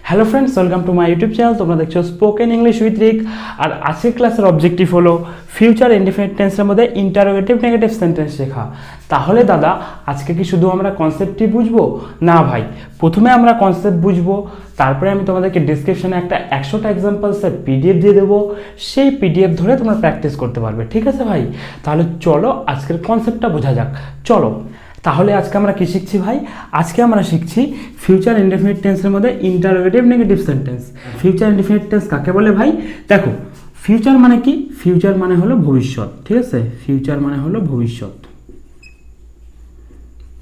Hello friends, welcome to my YouTube channel. তোমরা দেখছো spoken English with রিক। আর আজকের ক্লাসের অবজেক্টিভ হলো ফিউচার ইনডিফিনিট টেন্সের মধ্যে ইন্টারোগেটিভ নেগেটিভ সেন্টেন্স শেখা। তাহলে দাদা আজকে কি শুধু আমরা কনসেপ্টটি বুঝবো? না ভাই, প্রথমে আমরা কনসেপ্ট বুঝবো, তারপরে আমি তোমাদেরকে ডিসক্রিপশনে একটা 100টা এক্সাম্পলসের পিডিএফ দিয়ে দেবো। সেই পিডিএফ ধরে তোমরা প্র্যাকটিস করতে পারবে। ঠিক আছে ভাই? তাহলে চলো আজকের কনসেপ্টটা বোঝা যাক। চলো তাহলে আজকে আমরা কি শিখছি ভাই? আজকে আমরা শিখছি ফিউচার ইনডেফিনিট টেন্সের মধ্যে interrogative negative sentence. Future indefinite tense কাকে বলে ভাই? দেখো, ফিউচার মানে কি? ফিউচার মানে হলো ভবিষ্যৎ। ঠিক আছে, ফিউচার মানে হলো ভবিষ্যৎ।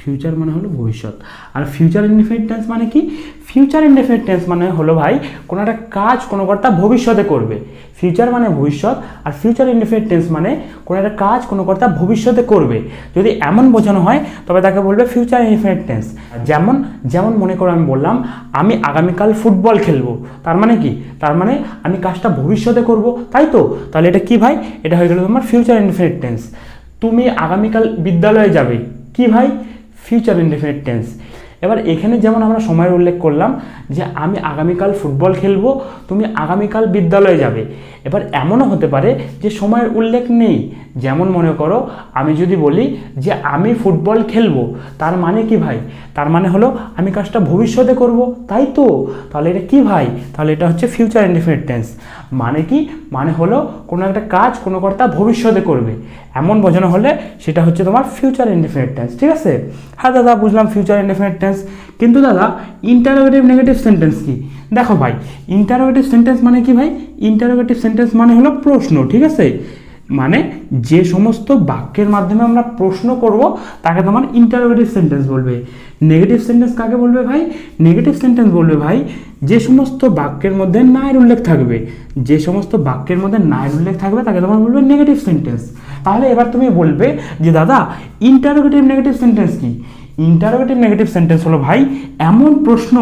ফিউচার মানে হলো ভবিষ্যৎ। আর ফিউচার ইনডেফিনিট টেন্স মানে কি? ফিউচার ইনডেফিনিট টেন্স মানে হলো ভাই কোনো একটা কাজ কোনো কর্তা ভবিষ্যতে করবে। ফিউচার মানে ভবিষ্যৎ, আর ফিউচার ইনডেফিনিট টেন্স মানে কোনো একটা কাজ কোনো কর্তা ভবিষ্যতে করবে। যদি এমন বোঝানো হয় তবে তাকে বলবে ফিউচার ইনডেফিনিট টেন্স। যেমন যেমন মনে করো আমি বললাম আমি আগামীকাল ফুটবল খেলবো, তার মানে কি? তার মানে আমি কাজটা ভবিষ্যতে করব, তাই তো? তাহলে এটা কি ভাই? এটা হয়ে গেল তোমার ফিউচার ইনডেফিনিট টেন্স। তুমি আগামীকাল বিদ্যালয়ে যাবে, কি ভাই? Future indefinite tense. এবার এখানে যেমন আমরা সময়ের উল্লেখ করলাম যে আমি আগামীকাল ফুটবল খেলবো, তুমি আগামীকাল বিদ্যালয়ে যাবে। এবার এমনও হতে পারে যে সময়ের উল্লেখ নেই। যেমন মনে করো আমি যদি বলি যে আমি ফুটবল খেলবো, তার মানে কি ভাই? তার মানে হলো আমি কাজটা ভবিষ্যতে করব, তাই তো? তাহলে এটা কি ভাই? তাহলে এটা হচ্ছে ফিউচার ইনডেফিনিট টেন্স। মানে কি? মানে হলো কোনো একটা কাজ কোনো কর্তা ভবিষ্যতে করবে, এমন বোঝানো হলে সেটা হচ্ছে তোমার ফিউচার ইনডেফিনিট টেন্স। ঠিক আছে? হ্যাঁ দাদা, বুঝলাম ফিউচার ইনডেফিনিট টেন্স। কিন্তু দাদা ইন্টারোগেটিভ নেগেটিভ সেন্টেন্স কি? দেখো ভাই, ইন্টারোগেটিভ সেন্টেন্স মানে কি ভাই? ইন্টারোগেটিভ সেন্টেন্স মানে হলো প্রশ্ন। ঠিক আছে, মানে যে সমস্ত বাক্যের মাধ্যমে আমরা প্রশ্ন করব তাকে তোমার ইন্টারোগেটিভ সেন্টেন্স বলবে। নেগেটিভ সেন্টেন্স কাকে বলবে ভাই? নেগেটিভ সেন্টেন্স বলবে ভাই যে সমস্ত বাক্যের মধ্যে নায়ের উল্লেখ থাকবে। যে সমস্ত বাক্যের মধ্যে নায়ের উল্লেখ থাকবে তাকে তোমার বলবে নেগেটিভ সেন্টেন্স। তাহলে এবার তুমি বলবে যে দাদা ইন্টারোগেটিভ নেগেটিভ সেন্টেন্স কি? ইন্টারোগেটিভ নেগেটিভ সেন্টেন্স হলো ভাই এমন প্রশ্ন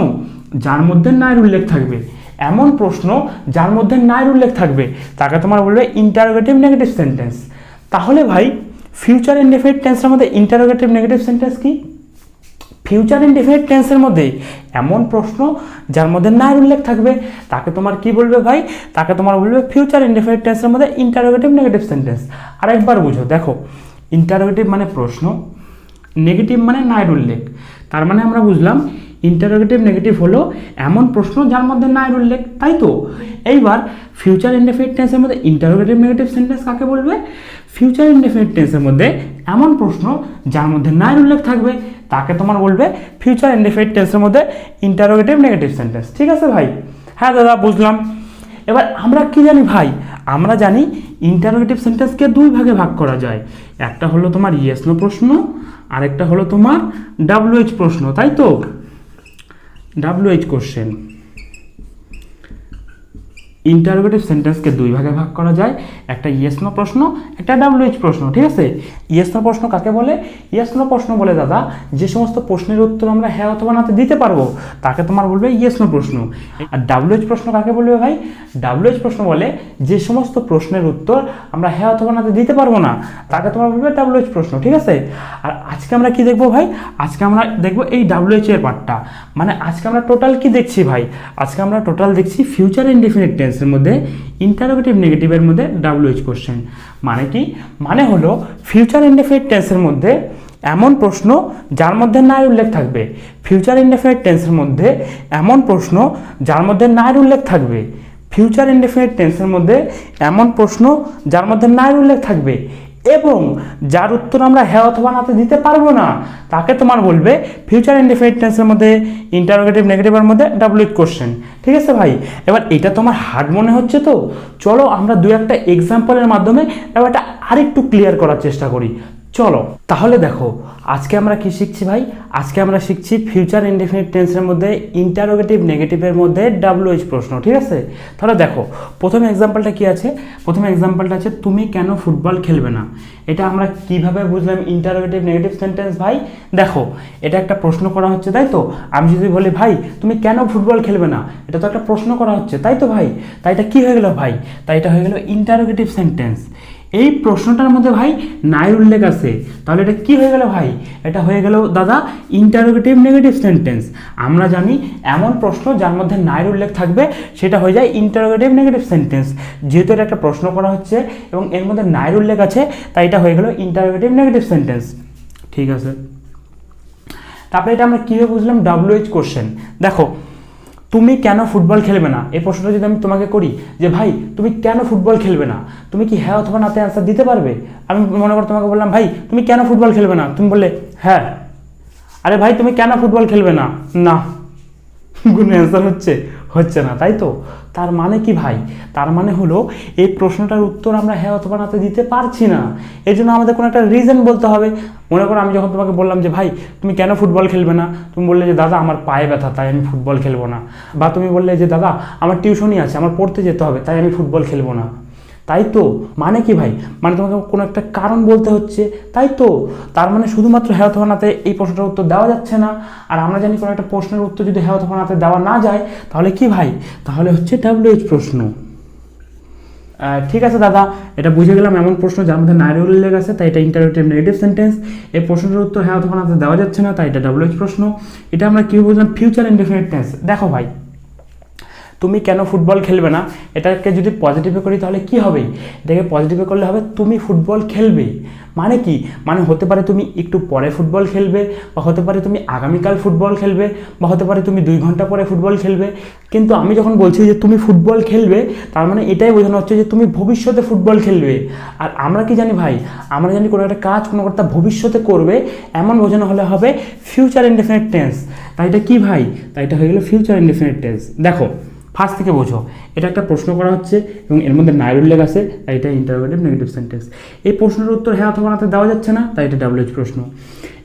যার মধ্যে নায়ের উল্লেখ থাকবে। এমন প্রশ্ন যার মধ্যে নায়ের উল্লেখ থাকবে তাকে তোমার বলবে ইন্টারোগেটিভ নেগেটিভ সেন্টেন্স। তাহলে ভাই ফিউচার ইনডেফিনিট টেন্সের মধ্যে ইন্টারোগেটিভ নেগেটিভ সেন্টেন্স কি? ফিউচার ইনডেফিনিট টেন্সের মধ্যে এমন প্রশ্ন যার মধ্যে নায়ের উল্লেখ থাকবে তাকে তোমার কি বলবে ভাই? তাকে তোমার বলবে ফিউচার ইনডেফিনিট টেন্সের মধ্যে ইন্টারোগেটিভ নেগেটিভ সেন্টেন্স। আরেকবার বুঝো, দেখো ইন্টারোগেটিভ মানে প্রশ্ন, নেগেটিভ মানে নায়ের উল্লেখ। তার মানে আমরা বুঝলাম ইন্টারোগেটিভ নেগেটিভ হলো এমন প্রশ্ন যার মধ্যে নায়ের উল্লেখ, তাই তো? এইবার ফিউচার ইনডেফিনিট টেন্সের মধ্যে ইন্টারোগেটিভ নেগেটিভ সেন্টেন্স কাকে বলবে? ফিউচার ইনডেফিনিট টেন্সের মধ্যে এমন প্রশ্ন যার মধ্যে নায়ের উল্লেখ থাকবে তাকে তোমার বলবে ফিউচার ইনডেফিনিট টেন্সের মধ্যে ইন্টারোগেটিভ নেগেটিভ সেন্টেন্স। ঠিক আছে ভাই? হ্যাঁ দাদা, বুঝলাম। এবার আমরা কি জানি ভাই? আমরা জানি ইন্টারোগেটিভ সেন্টেন্সকে দুই ভাগে ভাগ করা যায়। একটা হলো তোমার ইয়েস নো প্রশ্ন, আরেকটা হলো তোমার WH প্রশ্ন, তাই তো? WH question. ইন্টারোগেটিভ সেন্টেন্সকে দুই ভাগে ভাগ করা যায়, একটা ইয়েস নো প্রশ্ন, একটা WH প্রশ্ন। ঠিক আছে? ইয়েস নো প্রশ্ন কাকে বলে? ইয়েস নো প্রশ্ন বলে দাদা যে সমস্ত প্রশ্নের উত্তর আমরা হ্যাঁ অথবা নাতে দিতে পারবো তাকে তোমার বলবে ইয়েস নো প্রশ্ন। আর WH প্রশ্ন কাকে বলবে ভাই? WH প্রশ্ন বলে যে সমস্ত প্রশ্নের উত্তর আমরা হ্যাঁ অথবা নাতে দিতে পারবো না তাকে তোমার বলবে WH প্রশ্ন। ঠিক আছে? আর আজকে আমরা কি দেখবো ভাই? আজকে আমরা দেখবো এই WH এর পার্টটা। মানে আজকে আমরা টোটাল কি দেখছি ভাই? আজকে আমরা টোটাল দেখছি ফিউচার ইনডেফিনিট টেন্সের মধ্যে ইন্টারোগেটিভ নেগেটিভের মধ্যে WH কোশ্চেন। মানে কি? মানে হলো ফিউচার ইনডেফিনিট টেন্সের মধ্যে এমন প্রশ্ন যার মধ্যে নায়ের উল্লেখ থাকবে। ফিউচার ইনডেফিনিট টেন্সের মধ্যে এমন প্রশ্ন যার মধ্যে নায়ের উল্লেখ থাকবে। ফিউচার ইনডেফিনিট টেন্সের মধ্যে এমন প্রশ্ন যার মধ্যে নায়ের উল্লেখ থাকবে এবং যার উত্তর আমরা হ্যাঁ অথবা নাতে দিতে পারবো না তাকে তোমার বলবে ফিউচার ইনডেফিনিট টেন্সের মধ্যে ইন্টারোগেটিভ নেগেটিভের মধ্যে WH কোশ্চেন। ঠিক আছে ভাই? এবার এটা তোমার হার্ড মনে হচ্ছে তো? চলো আমরা দু একটা এক্সাম্পলের মাধ্যমে ব্যাপারটা আরেকটু ক্লিয়ার করার চেষ্টা করি। চলো তাহলে দেখো আজকে আমরা কি শিখছি ভাই? আজকে আমরা শিখছি ফিউচার ইনডেফিনিট টেন্সের মধ্যে ইন্টারোগেটিভ নেগেটিভের মধ্যে WH প্রশ্ন। ঠিক আছে? তাহলে দেখো প্রথম এক্সাম্পলটা কি আছে? প্রথম এক্সাম্পলটা আছে তুমি কেন ফুটবল খেলবে না। এটা আমরা কিভাবে বুঝলাম ইন্টারোগেটিভ নেগেটিভ সেন্টেন্স ভাই? দেখো এটা একটা প্রশ্ন করা হচ্ছে, তাই তো? আমি যদি বলি ভাই তুমি কেন ফুটবল খেলবে না, এটা তো একটা প্রশ্ন করা হচ্ছে, তাই তো ভাই? তাই এটা কি হয়ে গেল ভাই? তাই এটা হয়ে গেল ইন্টারোগেটিভ সেন্টেন্স। এই প্রশ্নটার মধ্যে ভাই নায়ের উল্লেখ আছে, তাহলে এটা কি হয়ে গেল ভাই? এটা হয়ে গেল দাদা ইন্টারোগেটিভ নেগেটিভ সেন্টেন্স। আমরা জানি এমন প্রশ্ন যার মধ্যে নায়ের উল্লেখ থাকবে সেটা হয়ে যায় ইন্টারোগেটিভ নেগেটিভ সেন্টেন্স। যেহেতু এটা একটা প্রশ্ন করা হচ্ছে এবং এর মধ্যে নায়ের উল্লেখ আছে, তাই এটা হয়ে গেল ইন্টারোগেটিভ নেগেটিভ সেন্টেন্স। ঠিক আছে, তারপরে এটা আমরা কীভাবে বুঝলাম? WH question. দেখো, তুমি কেন ফুটবল খেলবে না, এই প্রশ্নটা যদি আমি তোমাকে করি যে ভাই তুমি কেন ফুটবল খেলবে না, তুমি কি হ্যাঁ অথবা নাতে অ্যান্সার দিতে পারবে? আমি মনে করো তোমাকে বললাম ভাই তুমি কেন ফুটবল খেলবে না, তুমি বললে হ্যাঁ। আরে ভাই তুমি কেন ফুটবল খেলবে না, না, কোনো অ্যান্সার হচ্ছে না, তাই তো? তার মানে কি ভাই? তার মানে হলো এই প্রশ্নটার উত্তর আমরা হ্যাঁ অথবা নাতে দিতে পারছি না, এর জন্য আমাদের কোনো একটা রিজন বলতে হবে। মনে করো আমি যখন তোমাকে বললাম যে ভাই তুমি কেন ফুটবল খেলবে না, তুমি বললে যে দাদা আমার পায়ে ব্যথা তাই আমি ফুটবল খেলবো না, বা তুমি বললে যে দাদা আমার টিউশনই আছে আমার পড়তে যেতে হবে তাই আমি ফুটবল খেলবো না, তাই তো? মানে কি ভাই? মানে তোমাকে কোনো একটা কারণ বলতে হচ্ছে, তাই তো? তার মানে শুধুমাত্র হ্যাঁ অথবা নাতে এই প্রশ্নটার উত্তর দেওয়া যাচ্ছে না। আর আমরা জানি কোনো একটা প্রশ্নের উত্তর যদি হ্যাঁ অথবা নাতে দেওয়া না যায় তাহলে কি ভাই? তাহলে হচ্ছে WH প্রশ্ন। ঠিক আছে দাদা, এটা বুঝে গেলাম এমন প্রশ্ন যার মধ্যে নায়ের উল্লেখ আছে তাই এটা ইন্টারোগেটিভ নেগেটিভ সেন্টেন্স। এই প্রশ্নটার উত্তর হ্যাঁ অথবা নাতে দেওয়া যাচ্ছে না তাই এটা WH প্রশ্ন। এটা আমরা কীভাবে বুঝলাম? Future indefinite tense. দেখো ভাই, তুমি কেন ফুটবল খেলবে না, এটাকে যদি পজিটিভে করি তাহলে কি হবে? এটাকে পজিটিভে করলে হবে তুমি ফুটবল খেলবে। মানে কি? মানে হতে পারে তুমি একটু পরে ফুটবল খেলবে, বা হতে পারে তুমি আগামীকাল ফুটবল খেলবে, বা হতে পারে তুমি 2 ঘন্টা পরে ফুটবল খেলবে। কিন্তু আমি যখন বলছি যে তুমি ফুটবল খেলবে, তার মানে এটাই বোঝানো হচ্ছে যে তুমি ভবিষ্যতে ফুটবল খেলবে। আর আমরা কি জানি ভাই? আমরা জানি কোনো একটা কাজ কোনো একটা ভবিষ্যতে করবে, এমন বোঝানো হলে হবে ফিউচার ইনডেফিনিট টেন্স। তাই এটা কি ভাই? তাই এটা হয়ে গেল ফিউচার ইনডেফিনিট টেন্স। দেখো, ফার্স্ট থেকে বোঝো, এটা একটা প্রশ্ন করা হচ্ছে এবং এর মধ্যে নায়ের উল্লেখ আছে তাই এটা ইন্টারোগেটিভ নেগেটিভ সেন্টেন্স। এই প্রশ্নের উত্তর হ্যাঁ অথবা নাতে দেওয়া যাচ্ছে না তাই এটা WH প্রশ্ন।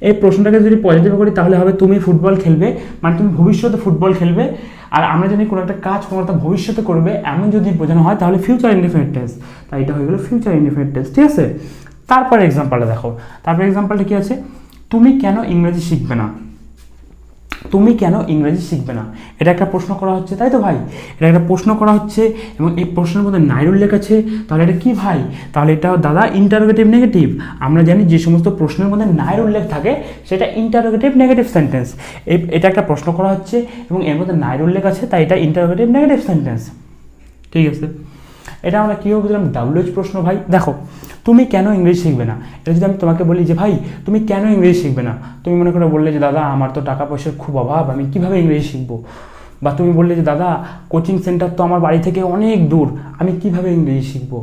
এই প্রশ্নটাকে যদি পজিটিভ করি তাহলে হবে তুমি ফুটবল খেলবে, মানে তুমি ভবিষ্যতে ফুটবল খেলবে। আর আমরা জানি কোনো একটা কাজ কোনো একটা ভবিষ্যতে করবে এমন যদি বোঝানো হয় তাহলে ফিউচার ইনডেফিনিট টেন্স। তাই এটা হয়ে গেল ফিউচার ইনডেফিনিট টেন্স। ঠিক আছে, তারপরে এক্সাম্পলটা দেখো। তারপরে এক্সাম্পলটা কি আছে? তুমি কেন ইংরেজি শিখবে না, তুমি কেন ইংরেজি শিখবে না, এটা একটা প্রশ্ন করা হচ্ছে, তাই তো ভাই? এটা একটা প্রশ্ন করা হচ্ছে এবং এই প্রশ্নের মধ্যে নায়ের উল্লেখ আছে, তাহলে এটা কি ভাই? তাহলে এটা দাদা ইন্টারোগেটিভ নেগেটিভ। আমরা জানি যে সমস্ত প্রশ্নের মধ্যে নায়ের উল্লেখ থাকে সেটা ইন্টারোগেটিভ নেগেটিভ সেন্টেন্স। এটা একটা প্রশ্ন করা হচ্ছে এবং এর মধ্যে নায়ের উল্লেখ আছে তাই এটা ইন্টারোগেটিভ নেগেটিভ সেন্টেন্স। ঠিক আছে, এটা আমরা কীভাবে বুঝলাম? WH প্রশ্ন। ভাই দেখো, তুমি কেন ইংরেজি শিখবে না, এটা যদি আমি তোমাকে বলি যে ভাই তুমি কেন ইংরেজি শিখবে না, তুমি মনে করে বললে যে দাদা আমার তো টাকা পয়সার খুব অভাব, আমি কীভাবে ইংরেজি শিখবো। বা তুমি বললে যে দাদা কোচিং সেন্টার তো আমার বাড়ি থেকে অনেক দূর, আমি কীভাবে ইংরেজি শিখবো।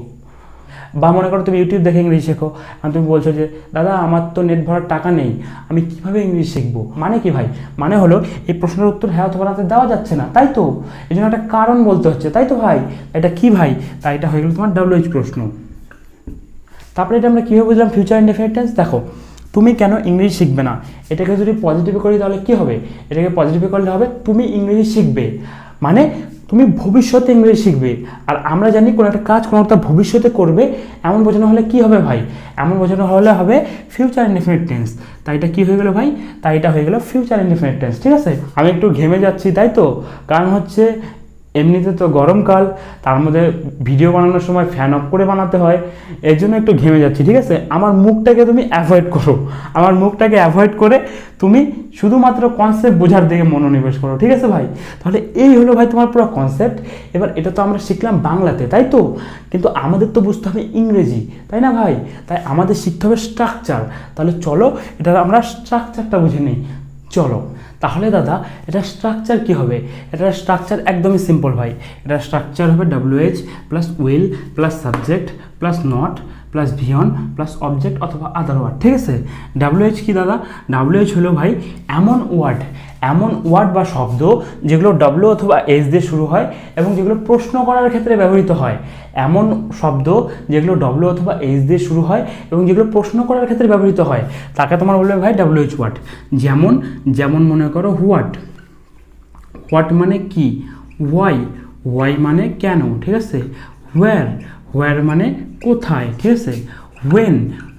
বা মনে করো তুমি ইউটিউব দেখে ইংরেজি শেখো, আর তুমি বলছো যে দাদা আমার তো নেট ভরার টাকা নেই, আমি কীভাবে ইংরেজি শিখবো। মানে কি ভাই? মানে হলো এই প্রশ্নের উত্তর হ্যাঁ অথবা নাতে দেওয়া যাচ্ছে না, তাই তো? এই জন্য একটা কারণ বলতে হচ্ছে, তাই তো ভাই? এটা কি ভাই? তাই এটা হয়ে গেল তোমার WH প্রশ্ন। তারপরে এটা আমরা কীভাবে বুঝলাম? Future indefinite tense. দেখো, তুমি কেন ইংরেজি শিখবে না, এটাকে যদি পজিটিভে করি তাহলে কী হবে? এটাকে পজিটিভে করলে হবে তুমি ইংরেজি শিখবে, মানে তুমি ভবিষ্যতে ইংরেজি শিখবে। আর আমরা জানি কোনো একটা কাজ কোনো একটা ভবিষ্যতে করবে এমন বোঝানো হলে কি হবে ভাই? এমন বোঝানো হলে হবে ফিউচার ইনডেফিনিট টেন্স। তাই এটা কী হয়ে গেল ভাই? তাই এটা হয়ে গেল ফিউচার ইনডেফিনিট টেন্স। ঠিক আছে, আমি একটু ঘেমে যাচ্ছি, তাই তো? কারণ হচ্ছে এমনিতে তো গরমকাল, তার মধ্যে ভিডিও বানানোর সময় ফ্যান অফ করে বানাতে হয়, এর জন্য একটু ঘেমে যাচ্ছি। ঠিক আছে, আমার মুখটাকে তুমি অ্যাভয়েড করো, আমার মুখটাকে অ্যাভয়েড করে তুমি শুধুমাত্র কনসেপ্ট বোঝার দিকে মনোনিবেশ করো। ঠিক আছে ভাই? তাহলে এই হলো ভাই তোমার পুরো কনসেপ্ট। এবার এটা তো আমরা শিখলাম বাংলাতে, তাই তো? কিন্তু আমাদের তো বুঝতে হবে ইংরেজি, তাই না ভাই? তাই আমাদের শিখতে হবে স্ট্রাকচার। তাহলে চলো এটা আমরা স্ট্রাকচারটা বুঝে নিই। চলো তাহলে দাদা এটা স্ট্রাকচার কী হবে? এটা স্ট্রাকচার একদমই সিম্পল ভাই। এটা স্ট্রাকচার হবে WH plus will plus subject plus not plus V one plus object অথবা আদার ওয়ার্ড। ঠিক আছে, WH কি দাদা? WH হলো ভাই এমন ওয়ার্ড বা শব্দ যেগুলো W অথবা H দিয়ে শুরু হয় এবং যেগুলো প্রশ্ন করার ক্ষেত্রে ব্যবহৃত হয়। এমন শব্দ যেগুলো W অথবা H দিয়ে শুরু হয় এবং যেগুলো প্রশ্ন করার ক্ষেত্রে ব্যবহৃত হয় তাকে তোমার বলবে ভাই WH ওয়ার্ড। যেমন মনে করো হোয়াট মানে কি, ওয়াই মানে কেন, ঠিক আছে, হোয়ার মানে কোথায়, ঠিক আছে,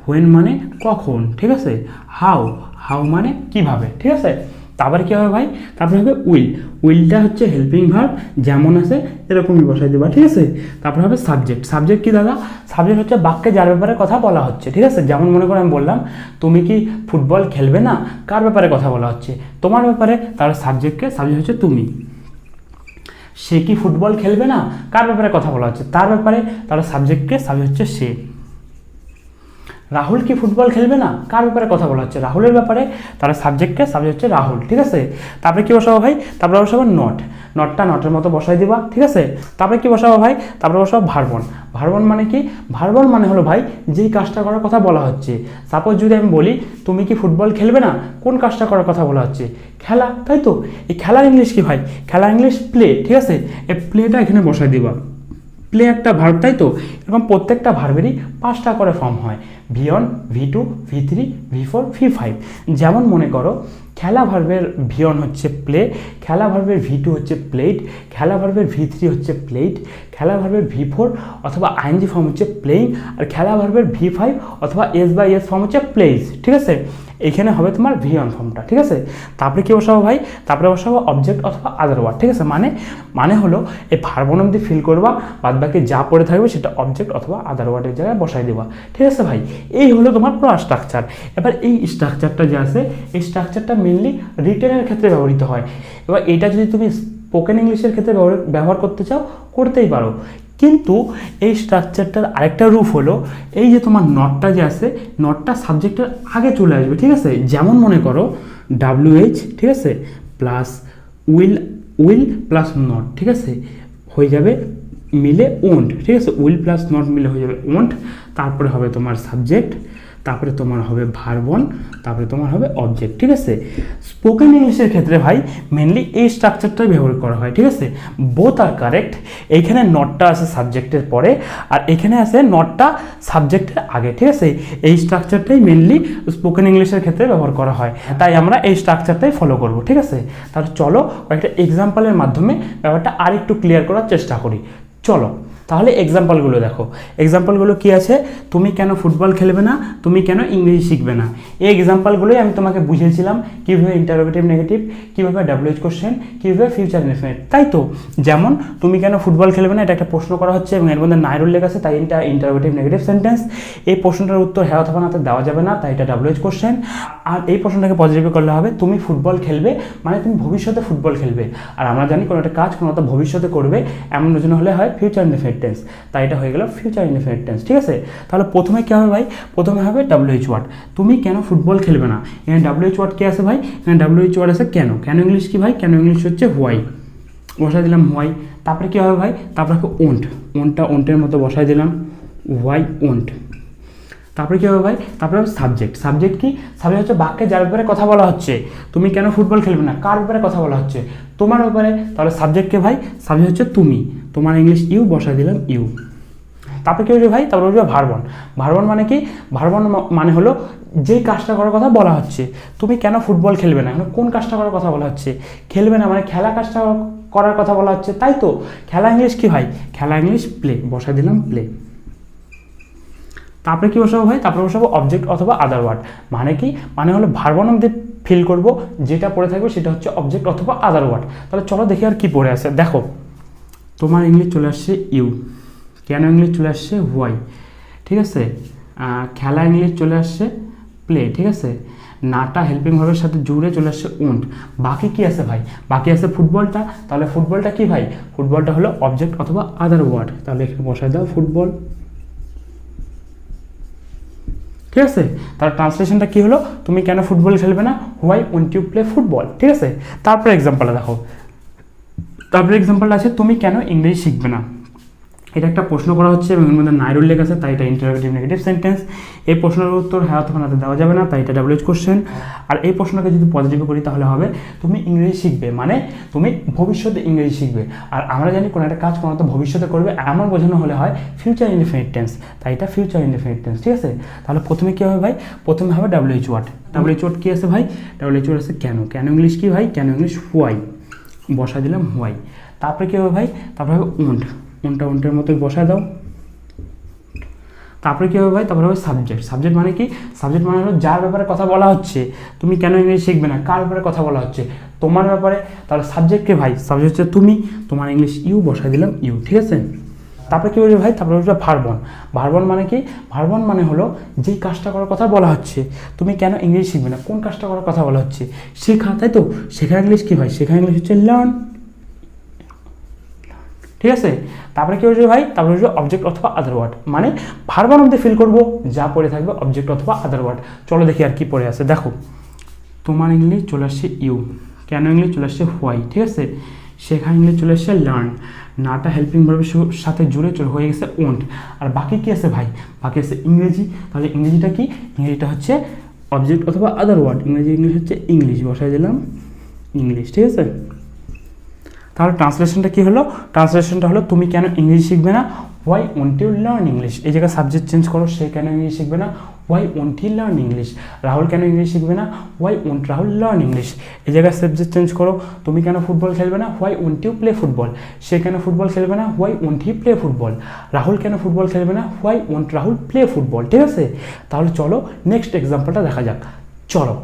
হোয়েন মানে কখন, ঠিক আছে, হাউ মানে কিভাবে। ঠিক আছে, তারপরে কী হবে ভাই, তারপরে হবে উইল। উইলটা হচ্ছে হেল্পিং ভার্ব, যেমন আছে এরকমই বসাই দেবা, ঠিক আছে। তারপরে হবে সাবজেক্ট। সাবজেক্ট কি দাদা? সাবজেক্ট হচ্ছে বাক্যে যার ব্যাপারে কথা বলা হচ্ছে, ঠিক আছে। যেমন মনে করো আমি বললাম তুমি কি ফুটবল খেলবে না, কার ব্যাপারে কথা বলা হচ্ছে? তোমার ব্যাপারে। তাহলে সাবজেক্টকে, সাবজেক্ট হচ্ছে তুমি। সে কি ফুটবল খেলবে না, কার ব্যাপারে কথা বলা হচ্ছে? তার ব্যাপারে। তাহলে সাবজেক্টকে, সাবজেক্ট হচ্ছে সে। রাহুল কি ফুটবল খেলবে না, কার ব্যাপারে কথা বলা হচ্ছে? রাহুলের ব্যাপারে। তাহলে সাবজেক্টকে, সাবজেক্ট হচ্ছে রাহুল, ঠিক আছে। তারপরে কি বসাবো ভাই? তারপরে বসাবো নট। নটটা নটের মতো বসাই দিবা, ঠিক আছে। তারপরে কি বসাবো ভাই? তারপরে বসাবো ভার্বন। ভার্বন মানে কি? ভার্বন মানে হলো ভাই যেই কাজটা করার কথা বলা হচ্ছে। সাপোজ যদি আমি বলি তুমি কি ফুটবল খেলবে না, কোন কাজটা করার কথা বলা হচ্ছে? খেলা, তাই তো। এই খেলার ইংলিশ কি ভাই? খেলার ইংলিশ প্লে, ঠিক আছে। এই প্লেটা এখানে বসাই দিবা। প্লে একটা ভার্ব, তাই তো। এরকম প্রত্যেকটা ভার্বেরই 5টা করে ফর্ম হয়, V1, V2, V3, V4, V5। যেমন মনে করো খেলা ভার্বের V1 হচ্ছে প্লে, খেলা ভার্বের V2 হচ্ছে প্লেড, খেলা ভার্বের V3 হচ্ছে প্লেড, খেলা ভার্বের V4 অথবা আইএনজি ফর্ম হচ্ছে প্লেইং, আর খেলা ভার্বের V5 অথবা S/S ফর্ম হচ্ছে প্লেইজ, ঠিক আছে। এইখানে হবে তোমার V1 ফর্মটা, ঠিক আছে। তারপরে কি বসাবো ভাই? তারপরে বসাবো অবজেক্ট অথবা আদার ওয়ার্ড, ঠিক আছে। মানে হলো এই ভার্বন অবধি ফিল করবা, বাদ বাকি যা পড়ে থাকবে সেটা অবজেক্ট অথবা আদার ওয়ার্ডের জায়গায় বসাই দেবা, ঠিক আছে ভাই। এই হলো তোমার পুরো স্ট্রাকচার। এবার এই স্ট্রাকচারটা যে আছে, এই স্ট্রাকচারটা মেনলি রিটেনের ক্ষেত্রে ব্যবহৃত হয়। এবার এটা যদি তুমি স্পোকেন ইংলিশের ক্ষেত্রে ব্যবহার করতে চাও, করতেই পারো। কিন্তু এই স্ট্রাকচারটার আরেকটা রূপ হলো এই যে তোমার নটটা যে আছে, নটটা সাবজেক্টের আগে চলে আসবে, ঠিক আছে। যেমন মনে করো WH, ঠিক আছে, প্লাস উইল প্লাস নট, ঠিক আছে, হয়ে যাবে মিলে ওন্ট, ঠিক আছে। উইল প্লাস নট মিলে হয়ে যাবে ওন্ট। তারপরে হবে তোমার সাবজেক্ট, তারপরে তোমার হবে ভার্বন, তারপরে তোমার হবে অবজেক্ট, ঠিক আছে। স্পোকেন ইংলিশের ক্ষেত্রে ভাই মেনলি এই স্ট্রাকচারটাই ব্যবহার করা হয়, ঠিক আছে। বোথ আর কারেক্ট। এইখানে নটটা আছে সাবজেক্টের পরে, আর এখানে আছে নটটা সাবজেক্টের আগে, ঠিক আছে। এই স্ট্রাকচারটাই মেনলি স্পোকেন ইংলিশের ক্ষেত্রে ব্যবহার করা হয়, তাই আমরা এই স্ট্রাকচারটাই ফলো করব, ঠিক আছে। তাহলে চলো কয়েকটা এক্সাম্পলের মাধ্যমে ব্যাপারটা আরেকটু ক্লিয়ার করার চেষ্টা করি। চলো তাহলে এক্সাম্পলগুলো দেখো। এক্সাম্পলগুলো কি আছে? তুমি কেন ফুটবল খেলবে না, তুমি কেন ইংরেজি শিখবে না। এই এক্সাম্পলগুলোই আমি তোমাকে বুঝিয়েছিলাম কীভাবে ইন্টারোগেটিভ নেগেটিভ, কীভাবে WH কোশ্চেন, কীভাবে ফিউচার ইনডেফিনিট, তাই তো। যেমন তুমি কেন ফুটবল খেলবে না, এটা একটা প্রশ্ন করা হচ্ছে এবং এর মধ্যে নাই উল্লেখ আছে, তাই এটা ইন্টারোগেটিভ নেগেটিভ সেন্টেন্স। এই প্রশ্নটার উত্তর হ্যাঁ অথবা নাতে দেওয়া যাবে না, তাই এটা WH কোশ্চেন। আর এই প্রশ্নটাকে পজিটিভ করলে হবে তুমি ফুটবল খেলবে মানে তুমি ভবিষ্যতে ফুটবল খেলবে। আর আমরা জানি কোনো একটা কাজ কোনো একটা ভবিষ্যতে করবে, এমন জন্য হলে হয় ফিউচার ইনডেফিনিট টেন্স, তাই এটা হয়ে গেল ফিউচার ইনডেফিনিট টেন্স, ঠিক আছে। তাহলে প্রথমে কী হবে ভাই? প্রথমে হবে WH ওয়ার্ড, তুমি কেন ফুটবল খেলবে না। এখানে WH ওয়ার্ড কি আছে ভাই? এখানে WH ওয়ার্ড আছে কেন। কেন ইংলিশ কি ভাই? কেন ইংলিশ হচ্ছে হোয়াই, বসাই দিলাম হোয়াই। তারপরে কী হবে ভাই? তারপরে হবে ওন্টের মতো বসাই দিলাম হোয়াই ওন্ট। তারপরে কী হবে ভাই? তারপরে হবে সাবজেক্ট। সাবজেক্ট কি? সাবজেক্ট হচ্ছে বাক্যে যার ব্যাপারে কথা বলা হচ্ছে। তুমি কেন ফুটবল খেলবে না, কার ব্যাপারে কথা বলা হচ্ছে? তোমার ব্যাপারে। তাহলে সাবজেক্টকে ভাই, সাবজেক্ট হচ্ছে তুমি, তোমার ইংলিশ ইউ, বসাই দিলাম ইউ। তারপরে কী হচ্ছে ভাই? তারপরে হচ্ছে ভার্বন। ভার্বন মানে কি? ভার্বন মানে হলো যেই কাজটা করার কথা বলা হচ্ছে। তুমি কেন ফুটবল খেলবে না, এখন কোন কাজটা করার কথা বলা হচ্ছে? খেলবে না মানে খেলা কাজটা করার কথা বলা হচ্ছে, তাই তো। খেলা ইংলিশ কি ভাই? খেলা ইংলিশ প্লে, বসাই দিলাম প্লে। তারপরে কি বসাবো ভাই? তারপরে বসাবো অবজেক্ট অথবা আদার ওয়ার্ড। মানে কি? মানে হলো ভার্বন অব্দি ফিল করবো, যেটা পড়ে থাকবে সেটা হচ্ছে অবজেক্ট অথবা আদার ওয়ার্ড। তাহলে চলো দেখি আর কি পড়ে আছে। দেখো তোমার ইংলিশ চলে আসছে ইউ, কেন ইংলিশ চলে আসছে হোয়াই, ঠিক আছে। খেলা ইংলিশ চলে আসছে প্লে, ঠিক আছে। নাটা হেল্পিং ভার্বের সাথে জুড়ে চলে আসছে ওন্ট। বাকি কি আছে ভাই? বাকি আছে ফুটবলটা। তাহলে ফুটবলটা কি ভাই? ফুটবলটা হলো অবজেক্ট অথবা আদার ওয়ার্ড। তাহলে এখানে বসাই দাও ফুটবল, ঠিক আছে। তার ট্রান্সলেশনটা কি হলো? তুমি কেন ফুটবল খেলবে না, why won't you play football, ঠিক আছে। তারপরে এক্সাম্পলটা দেখো। তারপরে এক্সাম্পলটা আছে তুমি কেন ইংরেজি শিখবে না। এটা একটা প্রশ্ন করা হচ্ছে এবং এর মধ্যে নাইর উল্লেখ আছে, তাই এটা ইন্টারোগেটিভ নেগেটিভ সেন্টেন্স। এই প্রশ্নের উত্তর হ্যাঁ অথবা নাতে দেওয়া যাবে না, তাই এটা WH কোশ্চেন। আর এই প্রশ্নকে যদি পজিটিভ করি তাহলে হবে তুমি ইংরেজি শিখবে মানে তুমি ভবিষ্যতে ইংরেজি শিখবে। আর আমরা জানি কোনো একটা কাজ কোনো একটা ভবিষ্যতে করবে এমন বোঝানো হলে হয় ফিউচার ইনডেফিনিট টেন্স, তাই এটা ফিউচার ইনডেফিনিট টেন্স, ঠিক আছে। তাহলে প্রথমে কী হবে ভাই? প্রথমে হবে WH ওয়ার্ড। WH ওয়ার্ড কী আছে ভাই? WH ওয়ার্ড আছে কেন। কেন ইংলিশ কি ভাই? কেন ইংলিশ হোয়াই, বসাই দিলাম হোয়াই। তারপরে কী হবে ভাই? তারপরে হবে ওন্টের মতো বসায় দাও। তারপরে কী হবে ভাই, তারপরে হবে সাবজেক্ট। সাবজেক্ট মানে কি? সাবজেক্ট মানে হলো যার ব্যাপারে কথা বলা হচ্ছে। তুমি কেন ইংলিশ শিখবে না, কার ব্যাপারে কথা বলা হচ্ছে, তোমার ব্যাপারে। তাহলে সাবজেক্টকে ভাই, সাবজেক্ট হচ্ছে তুমি, তোমার ইংলিশ ইউ বসাই দিলাম ইউ, ঠিক আছে। তারপরে কী বলছে ভাই, তারপরে হচ্ছে ভার্বন। ভার্বন মানে কি? ভার্বন মানে হলো যেই কাজটা করার কথা বলা হচ্ছে। তুমি কেন ইংলিশ শিখবে না, কোন কাজটা করার কথা বলা হচ্ছে, শেখা, তাই তো। শেখা ইংলিশ কি ভাই? শেখা ইংলিশ হচ্ছে লার্ন, ঠিক আছে। তারপরে কী হচ্ছে ভাই, তারপরে হচ্ছে অবজেক্ট অথবা আদার ওয়ার্ড, মানে ভার্বন অব্দি ফিল করবো, যা পড়ে থাকবে অবজেক্ট অথবা আদার ওয়ার্ড। চলো দেখি আর কি পড়ে আছে। দেখো, তোমার ইংলিশ চলে আসছে ইউ, কেন ইংলিশ চলে আসছে হোয়াই, ঠিক আছে। শেখা ইংলিশ চলে আসছে লার্ন, নাটা হেল্পিং ভার্বের সাথে জুড়ে হয়ে গেছে ওন্ট। আর বাকি কি আছে ভাই? বাকি আছে ইংরেজি। তাহলে ইংরেজিটা কি? ইংরেজিটা হচ্ছে অবজেক্ট অথবা আদার ওয়ার্ড। ইংলিশ হচ্ছে ইংলিশ, বসাই দিলাম ইংলিশ, ঠিক আছে। তাহলে ট্রান্সলেশনটা কী হলো? ট্রান্সলেশনটা হলো তুমি কেন ইংলিশ শিখবে না, why won't you learn English. এই জায়গায় সাবজেক্ট চেঞ্জ করো, সে কেন ইংলিশ শিখবে না, why won't he learn English. Rahul কেন ইংলিশ শিখবে না, why won't Rahul learn English. এই জায়গায় সাবজেক্ট চেঞ্জ করো, তুমি কেন ফুটবল খেলবে না, why won't you play football. সে কেন ফুটবল খেলবে না, why won't he play football. Rahul কেন ফুটবল খেলবে না, why won't Rahul play football, ঠিক আছে। তাহলে চলো নেক্সট এক্সাম্পলটা দেখা যাক। চলো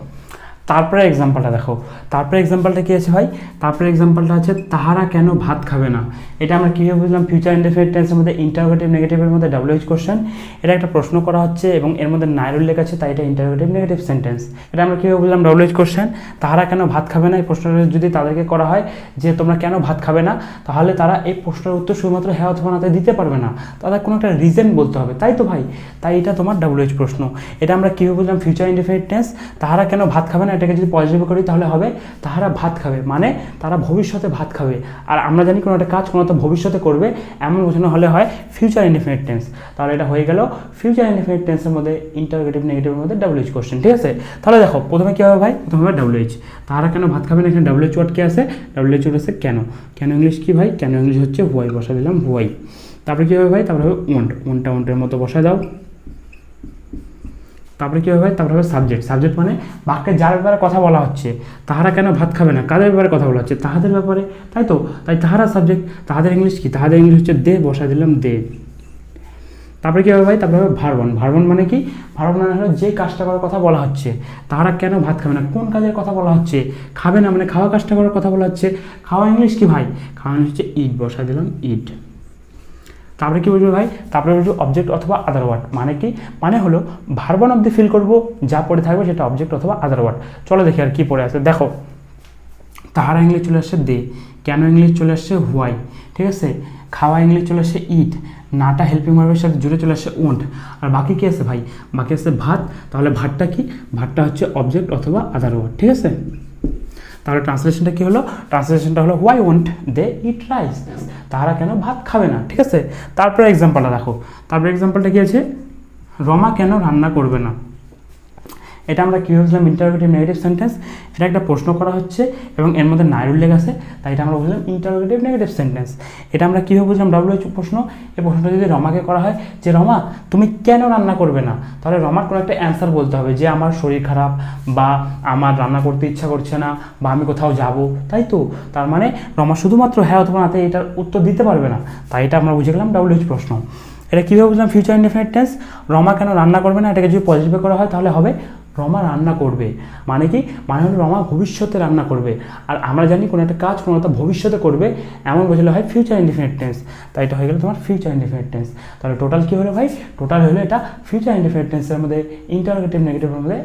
তারপরে এক্সাম্পলটা দেখো। তারপরে এক্সাম্পলটা কী আছে ভাই? তারপরে এক্সাম্পলটা আছে তাহারা কেন ভাত খাবে না। এটা আমরা কীভাবে বুঝলাম? ফিউচার ইনডেফিনিট টেন্সের মধ্যে ইন্টারোগেটিভ নেগেটিভের মধ্যে WH কোশ্চেন। এটা একটা প্রশ্ন করা হচ্ছে এবং এর মধ্যে নাইর উল্লেখ আছে, তাই এটা ইন্টারোগেটিভ নেগেটিভ সেন্টেন্স। এটা আমরা কীভাবে বুঝলাম? WH question. তাহারা কেন ভাত খাবে না, এই প্রশ্নটা যদি তাদেরকে করা হয় যে তোমরা কেন ভাত খাবে না, তাহলে তারা এই প্রশ্নের উত্তর শুধুমাত্র হ্যাঁ অথবা নাতে দিতে পারবে না, তাদের কোনো একটা রিজন বলতে হবে, তাই তো ভাই। তাই এটা তোমার WH প্রশ্ন। এটা আমরা কীভাবে বুঝলাম? Future indefinite tense. তাহারা কেন ভাত খাবে না, এটাকে যদি পজিটিভ করি তাহলে হবে তাহারা ভাত খাবে, মানে তারা ভবিষ্যতে ভাত খাবে। আর আমরা জানি কোনো একটা কাজ কোনো একটা ভবিষ্যতে করবে, এমন বোঝানো হলে হয় ফিউচার ইনডেফিনিট টেন্স। তাহলে এটা হয়ে গেল ফিউচার ইনডেফিনিট টেন্সের মধ্যে ইন্টারোগেটিভ নেগেটিভের মধ্যে WH কোশ্চেন, ঠিক আছে। তাহলে দেখো প্রথমে কী হবে ভাই? প্রথমে হবে WH। তাহারা কেন ভাত খাবে না, এখানে WH ওয়ার্ড কী আছে? WH ওয়ার্ড আছে কেন। কেন ইংলিশ কি ভাই? কেন ইংলিশ হচ্ছে হোয়াই, বসা দিলাম হোয়াই। তারপরে কী হবে ভাই? তারপরে হবে ওন্ট, ওন্টের মতো বসা দাও। তারপরে কী হবে ভাই? তারপরে হবে সাবজেক্ট। সাবজেক্ট মানে বাক্যে যার ব্যাপারে কথা বলা হচ্ছে। তাহারা কেন ভাত খাবে না, কাদের ব্যাপারে কথা বলা হচ্ছে? তাহাদের ব্যাপারে, তাই তো। তাই তাহারা সাবজেক্ট। তাহাদের ইংলিশ কি? তাহাদের ইংলিশ হচ্ছে দে, বসা দিলাম দে। তারপরে কী হবে ভাই? তারপরে হবে ভার্বন। ভার্বন মানে কি? ভার্বন মানে হলো যে কাজটা করার কথা বলা হচ্ছে। তাহারা কেন ভাত খাবে না, কোন কাজের কথা বলা হচ্ছে? খাবে না মানে খাওয়া কাজটা করার কথা বলা হচ্ছে। খাওয়া ইংলিশ কি ভাই? খাওয়া ইংলিশ হচ্ছে ইট, বসা দিলাম ইট। তারপরে কী বলবো ভাই? তারপরে বলবো অবজেক্ট অথবা আদার ওয়ার্ড। মানে কি? মানে হলো ভার্বন অব্দি ফিল করবো, যা পড়ে থাকবে সেটা অবজেক্ট অথবা আদার ওয়ার্ড। চলো দেখি আর কি পড়ে আছে। দেখো, তাহারা ইংলিশ চলে আসছে দে, কেন ইংলিশ চলে আসছে হোয়াই, ঠিক আছে। খাওয়া ইংলিশ চলে আসছে ইট, নাটা হেল্পিং ভার্বের সাথে জুড়ে চলে আসছে ওন্ট। আর বাকি কি আছে ভাই? বাকি আছে ভাত। তাহলে ভাতটা কি? ভাতটা হচ্ছে অবজেক্ট অথবা আদার ওয়ার্ড, ঠিক আছে। তাহলে ট্রান্সলেশনটা কী হলো? ট্রান্সলেশনটা হলো why won't they eat rice, তারা কেন ভাত খাবে না, ঠিক আছে। তারপরে এক্সাম্পলটা দেখো। তারপরে এক্সাম্পলটা কী আছে? রমা কেন রান্না করবে না। এটা আমরা কী বুঝলাম? Interrogative negative sentence. এটা একটা প্রশ্ন করা হচ্ছে এবং এর মধ্যে নাইর উল্লেখ আছে, তাই এটা আমরা বুঝলাম ইন্টারোগেটিভ নেগেটিভ সেন্টেন্স। এটা আমরা কীভাবে বুঝলাম? WH প্রশ্ন। এই প্রশ্নটা যদি রমাকে করা হয় যে রমা তুমি কেন রান্না করবে না, তাহলে রমার কোনো একটা অ্যান্সার বলতে হবে যে আমার শরীর খারাপ, বা আমার রান্না করতে ইচ্ছা করছে না, বা আমি কোথাও যাব, তাই তো। তার মানে রমা শুধুমাত্র হ্যাঁ অথবা নাতে এটার উত্তর দিতে পারবে না, তাই এটা আমরা বুঝে গেলাম WH প্রশ্ন। এটা কীভাবে বুঝলাম? Future indefinite tense. রমা কেন রান্না করবে না, এটাকে যদি পজিটিভে করা হয় তাহলে হবে রমা রান্না করবে। মানে কি? মানে হলো রমা ভবিষ্যতে রান্না করবে। আর আমরা জানি কোনো একটা কাজ কোনো একটা ভবিষ্যতে করবে, এমন বোঝালে হয় ফিউচার ইনডেফিনিট টেন্স। তাই এটা হয়ে গেল তোমার ফিউচার ইনডেফিনিট টেন্স। তাহলে টোটাল কী হলো ভাই? টোটাল হলো এটা ফিউচার ইনডেফিনিট টেন্সের মধ্যে ইন্টারোগেটিভ নেগেটিভের মধ্যে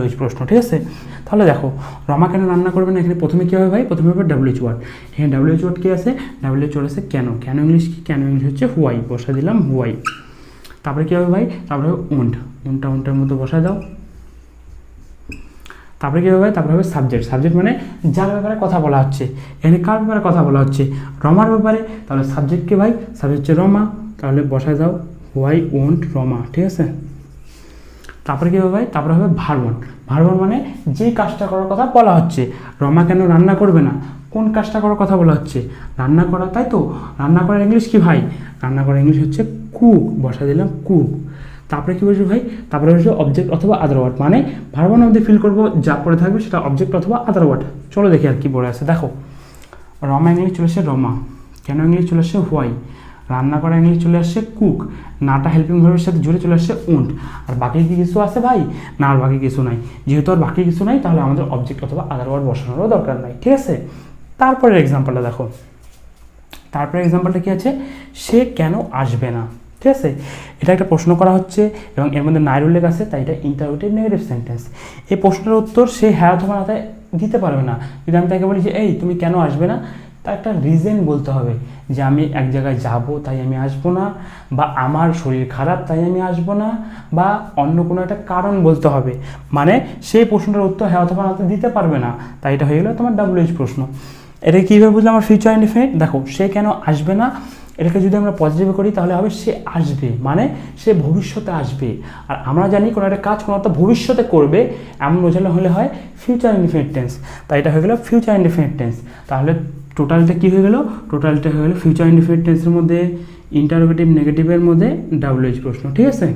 WH প্রশ্ন, ঠিক আছে। তাহলে দেখো, রমা কেন রান্না করবে না, এখানে প্রথমে কী হবে ভাই? প্রথমে হবে WH ওয়ার্ড। এখানে WH ওয়ার্ড কী আছে? WH ওয়ার্ড আছে কেন। কেন ইংলিশ কি? কেন ইংলিশ হচ্ছে হোয়াই, বসা দিলাম হোয়াই। তারপরে কী হবে ভাই? তারপরে হবে ওন্ট, ওন্টের মতো বসা দাও। তারপরে কী হবে? তারপরে হবে সাবজেক্ট। সাবজেক্ট মানে যার ব্যাপারে কথা বলা হচ্ছে। এখানে কার ব্যাপারে কথা বলা হচ্ছে? রমার ব্যাপারে। তাহলে সাবজেক্টকে ভাই, সাবজেক্ট হচ্ছে রমা, তাহলে বসায় দাও হোয়াই ওন্ট রমা, ঠিক আছে। তারপরে কী হবে ভাই? তারপরে হবে ভার্বন। ভার্বন মানে যে কাজটা করার কথা বলা হচ্ছে। রমা কেন রান্না করবে না, কোন কাজটা করার কথা বলা হচ্ছে? রান্না করা, তাই তো। রান্না করার ইংলিশ কি ভাই? রান্না করার ইংলিশ হচ্ছে কুক, বসা দিলাম কুক। তারপরে কী বলছো ভাই? তারপরে হচ্ছে অবজেক্ট অথবা আদার ওয়ার্ড, মানে ভার্বন অবধি ফিল করবো, যা পড়ে থাকবে সেটা অবজেক্ট অথবা আদার ওয়ার্ড। চলো দেখি আর কি পড়ে আছে। দেখো, রমা ইংলিশ চলে আসছে রমা, কেন ইংলিশ চলে আসছে হোয়াই। রান্না করা ইংলিশ চলে আসছে কুক, নাটা হেল্পিং ভার্বের সাথে জুড়ে চলে আসছে উন্ট। আর বাকি কি কিছু আছে ভাই? না, আর বাকি কিছু নাই। যেহেতু আর বাকি কিছু নাই, তাহলে আমাদের অবজেক্ট অথবা আদার ওয়ার্ড বসানোরও দরকার নাই, ঠিক আছে। তারপরের এক্সাম্পলটা দেখো, তারপরে এক্সাম্পলটা কি আছে, সে কেন আসবে না, ঠিক আছে। এটা একটা প্রশ্ন করা হচ্ছে এবং এর মধ্যে নাইর উল্লেখ আছে, তাই এটা ইন্টারোগেটিভ নেগেটিভ সেন্টেন্স। এই প্রশ্নের উত্তর সে হ্যাঁ অথবা না তাই দিতে পারবে না। যদি আমি তাকে বলি যে এই তুমি কেন আসবে না, তার একটা রিজন বলতে হবে, যে আমি এক জায়গায় যাব তাই আমি আসবো না, বা আমার শরীর খারাপ তাই আমি আসবো না, বা অন্য কোনো একটা কারণ বলতে হবে। মানে সেই প্রশ্নটার উত্তর হ্যাঁ অথবা না দিতে পারবে না, তাই এটা হয়ে গেলো তোমার WH প্রশ্ন। এটা কীভাবে বুঝলাম? আমার ফিউচার ইনডিফিনিট। দেখো, সে কেন আসবে না, এটাকে যদি আমরা পজিটিভ করি তাহলে হবে সে আসবে, মানে সে ভবিষ্যতে আসবে। আর আমরা জানি কোনো একটা কাজ কোনো একটা ভবিষ্যতে করবে, এমন বোঝালে হলে হয় ফিউচার ইনডিফিনিট টেন্স। তাই এটা হয়ে গেলো ফিউচার ইনডিফিনিট টেন্স। তাহলে টোটালটা কী হয়ে গেলো? টোটালটা হয়ে গেলো ফিউচার ইনডিফিনিট টেন্সের মধ্যে ইন্টারোগেটিভ নেগেটিভের মধ্যে WH প্রশ্ন, ঠিক আছে।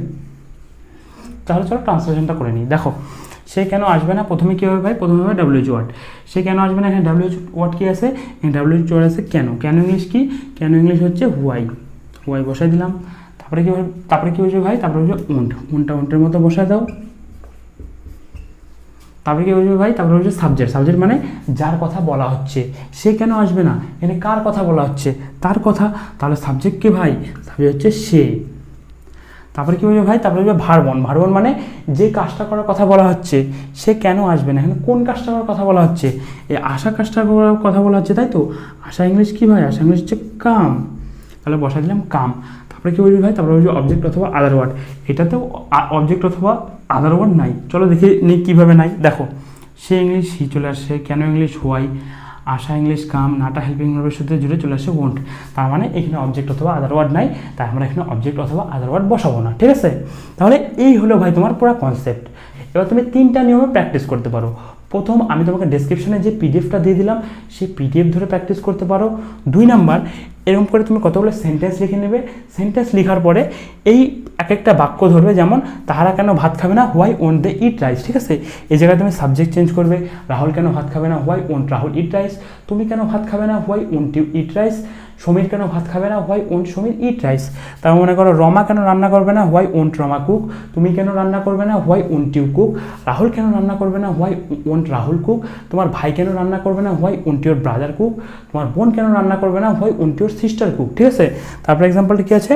তাহলে চলো ট্রান্সলেশনটা করে নিই। দেখো, সে কেন আসবে না, প্রথমে কী হবে ভাই? প্রথমে হবে WH ওয়ার্ড। সে কেন আসবে না, এখানে WH ওয়ার্ড কী আছে? এখানে WH ওয়ার্ড আছে কেন। কেন ইংলিশ কি? কেন ইংলিশ হচ্ছে হুয়াই। হুয়াই বসাই দিলাম। তারপরে কী হবে? তারপরে কী হচ্ছে ভাই? তারপরে হচ্ছে উন্ট। উন্টটা উন্টের মতো বসায় দাও। তারপরে কী হচ্ছে ভাই? তারপরে হচ্ছে সাবজেক্ট। সাবজেক্ট মানে যার কথা বলা হচ্ছে। সে কেন আসবে না, এখানে কার কথা বলা হচ্ছে? তার কথা। তাহলে সাবজেক্ট কে ভাই? সাবজেক্ট হচ্ছে সে। তারপরে কী বলবে ভাই? তারপরে বলবে ভার্বন। ভার্বন মানে যে কাজটা করার কথা বলা হচ্ছে, সে কেন আসবে না, এখানে কোন কাজটা করার কথা বলা হচ্ছে? এই আশা কাজটা করার কথা বলা হচ্ছে, তাই তো। আশা ইংলিশ কী ভাই? আশা ইংলিশ হচ্ছে কাম। তাহলে বসাই দিলাম কাম। তারপরে কী বলবি ভাই? তারপরে বলবি অবজেক্ট অথবা আদার ওয়ার্ড। এটাতেও অবজেক্ট অথবা আদার ওয়ার্ড নাই। চলো দেখি নিই কীভাবে নাই। দেখো, সে ইংলিশ হি চলে আসছে, কেন ইংলিশ হোয়াই, আশা ইংলিশ কাম, নাটা হেল্পিং ভার্বের সাথে জুড়ে চলে আসে ওন্ট। তার মানে এখানে অবজেক্ট অথবা আদার ওয়ার্ড নাই, তাই আমরা এখানে অবজেক্ট অথবা আদার ওয়ার্ড বসাবো না, ঠিক আছে। তাহলে এই হলো ভাই তোমার পুরো কনসেপ্ট। এবার তুমি 3টা নিয়মে প্র্যাকটিস করতে পারো। প্রথম, আমি তোমাকে ডেসক্রিপশনে যে PDF দিয়ে দিলাম, সেই PDF ধরে প্র্যাকটিস করতে পারো। 2 নাম্বার, এরকম করে তুমি কতগুলো সেন্টেন্স লিখে নেবে। সেন্টেন্স লেখার পরে এই এক একটা বাক্য ধরবে, যেমন তাহারা কেন ভাত খাবে না, why won't they eat rice, ঠিক আছে। এই জায়গায় তুমি সাবজেক্ট চেঞ্জ করবে। রাহুল কেন ভাত খাবে না, why won't Rahul eat rice. তুমি কেন ভাত খাবে না, why won't you eat rice. Samir কেন ভাত খাবে না, why won't Samir eat rice. তার মনে করো রমা কেন রান্না করবে না, হোয়াই ওন্ট রমা কুক। তুমি কেন রান্না করবে না, why won't you cook. Rahul কেন রান্না করবে না, হোয়াই ওন্ট রাহুল কুক। তোমার ভাই কেন রান্না করবে না, why won't your brother cook. তোমার বোন কেন রান্না করবে না, why won't your sister cook, ঠিক আছে। তারপর এক্সাম্পলটা কী আছে?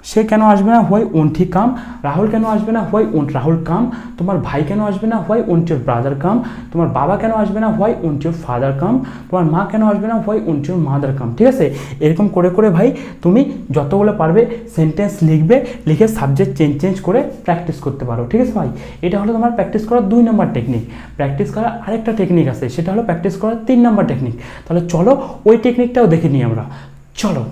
সে কেন আসবে না, হোয়াই ওন্ট হি কাম। রাহুল কেন আসবে না, হোয়াই ওন্ট রাহুল কাম। তোমার ভাই কেন আসবে না, why won't your brother come. তোমার বাবা কেন আসবে না, why won't your father come. তোমার মা কেন আসবে না, why won't your mother come, ঠিক আছে। এরকম করে করে ভাই তুমি যতগুলো পারবে সেন্টেন্স লিখবে, লিখে সাবজেক্ট চেঞ্জ করে প্র্যাকটিস করতে পারো, ঠিক আছে ভাই। এটা হলো তোমার প্র্যাকটিস করার 2 নম্বর টেকনিক। প্র্যাকটিস করার আরেকটা টেকনিক আছে, সেটা হলো প্র্যাকটিস করার 3 নম্বর টেকনিক। তাহলে চলো ওই টেকনিকটাও দেখে নিই আমরা, চলো।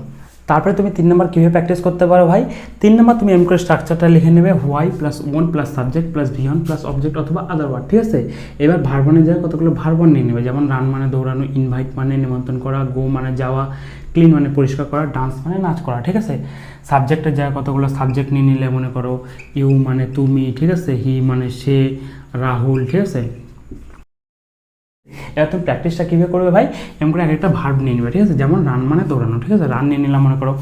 তারপরে তুমি 3 নম্বর কীভাবে প্র্যাকটিস করতে পারো ভাই? 3 নম্বর তুমি এম করে স্ট্রাকচারটা লিখে নেবে, why plus won't plus subject plus V one plus object অথবা আদার ওয়ার্ড, ঠিক আছে। এবার ভার্বনের জায়গায় কতগুলো ভার্বন নিয়ে নেবে, যেমন রান মানে দৌড়ানো, ইনভাইট মানে নিমন্ত্রণ করা, গো মানে যাওয়া, ক্লিন মানে পরিষ্কার করা, ডান্স মানে নাচ করা, ঠিক আছে। সাবজেক্টের জায়গায় কতগুলো সাবজেক্ট নিয়ে নিলে, মনে করো ইউ মানে তুমি, ঠিক আছে, হি মানে সে, রাহুল, ঠিক আছে। এবার তুমি প্র্যাকটিসটা কীভাবে করবে ভাই? এমন করে একটা ভার্ব নিয়ে নেবে, ঠিক আছে। যেমন রান মানে দৌড়ানো, ঠিক আছে। রান নিয়ে নিলাম, মনে করো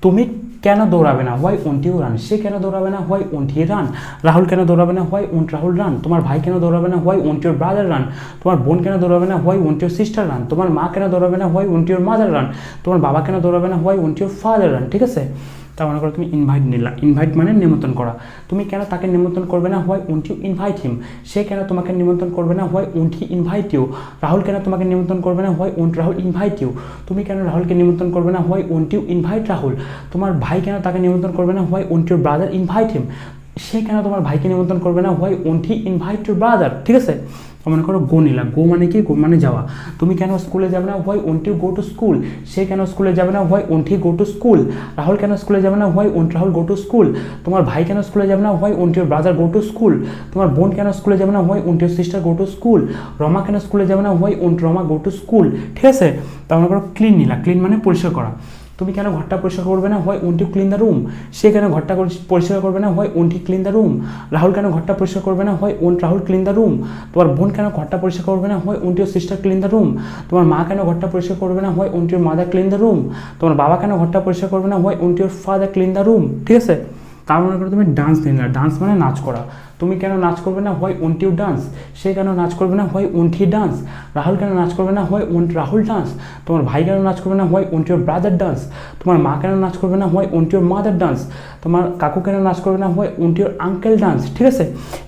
তুমি কেন দৌড়াবে না, হোয়াই ওন্ট ইউ রান। সে কেন দৌড়াবে না, why won't he ran. Rahul কেন দৌড়াবে না, হোয়াই ওন্ট রাহুল রান। তোমার ভাই কেন দৌড়াবে না, why won't your brother run. তোমার বোন কেন দৌড়াবে না, why won't your sister run. তোমার মা কেন দৌড়াবে না, why won't your mother run. তোমার বাবা কেন দৌড়াবে না, why won't your father run, ঠিক আছে। তা মনে করো তুমি ইনভাইট নিলা, ইনভাইট মানে নিমন্ত্রণ করা। তুমি কেন তাকে নিমন্ত্রণ করবে না, why won't you invite him. সে কেন তোমাকে নিমন্ত্রণ করবে না, why won't he invite you. Rahul কেন তোমাকে নিমন্ত্রণ করবে না, why won't Rahul invite you. তুমি কেন রাহুলকে নিমন্ত্রণ করবে না, why won't you invite Rahul. তোমার ভাই কেন তাকে নিমন্ত্রণ করবে না, why won't your brother invite him. সে কেন তোমার ভাইকে নিমন্ত্রণ করবে না, why won't he invite your brother, ঠিক আছে। মনে করো গো নিলা, গো মানে কি? গো মানে যাওয়া। তুমি কেন স্কুলে যাবে না, why won't you go to school. সে কেন স্কুলে যাবে না, why won't he go to school. Rahul কেন স্কুলে যাবে না, why won't Rahul go to school. তোমার ভাই কেন স্কুলে যাবে না, why won't your brother go to school. তোমার বোন কেন স্কুলে যাবে না, why won't your sister go to school. Rama কেন স্কুলে যাবে না, why won't Rama go to school, ঠিক আছে। তা মনে করো ক্লিন নিলা, ক্লিন মানে পরিষ্কার করা। তুমি কেন ঘরটা পরিষ্কার করবে না, why won't you clean the room. সে কেন ঘরটা পরিষ্কার করবে না, why won't he clean the room. Rahul কেন ঘরটা পরিষ্কার করবে না, why won't Rahul clean the room. তোমার বোন কেন ঘরটা পরিষ্কার করবে না, why won't your sister clean the room. তোমার মা কেন ঘরটা পরিষ্কার করবে না, why won't your mother clean the room. তোমার বাবা কেন ঘরটা পরিষ্কার করবে না, why won't your father clean the room. ঠিক আছে, তার মনে করো তুমি ডান্স নিলে, ডান্স মানে নাচ করা, তুমি কেন নাচ করবে না, হোয়াই ওন্ট ইউ ডান্স। সে কেন নাচ করবে না, why won't he dance. Rahul কেন নাচ করবে না, হোয়াই ওন্ট রাহুল ডান্স। তোমার ভাই কেন নাচ করবে না, why won't your brother dance. তোমার মা কেন নাচ করবে না, why won't your mother dance. তোমার কাকু কেন নাচ করবে না, why won't your uncle dance. ঠিক আছে,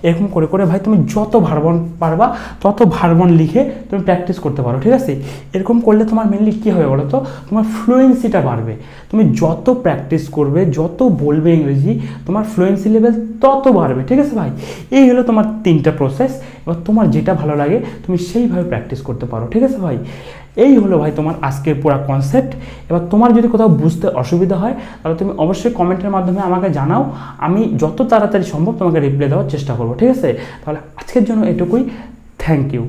এরকম করে করে ভাই তুমি যত ভার্বন পারবা তত ভার্বন লিখে তুমি প্র্যাকটিস করতে পারো। ঠিক আছে, এরকম করলে তোমার মেনলি কী হবে বলো তো, তোমার ফ্লুয়েন্সিটা বাড়বে। তুমি যত প্র্যাকটিস করবে, যত বলবে ইংরেজি, তোমার ফ্লুয়েন্সি লেভেল তত বাড়বে। ঠিক আছে ভাই, এই হলো তোমার 3টা প্রসেস। এবার তোমার যেটা ভালো লাগে তুমি সেইভাবে প্র্যাকটিস করতে পারো। ঠিক আছে ভাই, এই হলো ভাই তোমার আজকের পুরো কনসেপ্ট। এবার তোমার যদি কোথাও বুঝতে অসুবিধা হয় তাহলে তুমি অবশ্যই কমেন্টের মাধ্যমে আমাকে জানাও, আমি যত তাড়াতাড়ি সম্ভব তোমাকে রিপ্লাই দেওয়ার চেষ্টা করবো। ঠিক আছে, তাহলে আজকের জন্য এটুকুই। Thank you.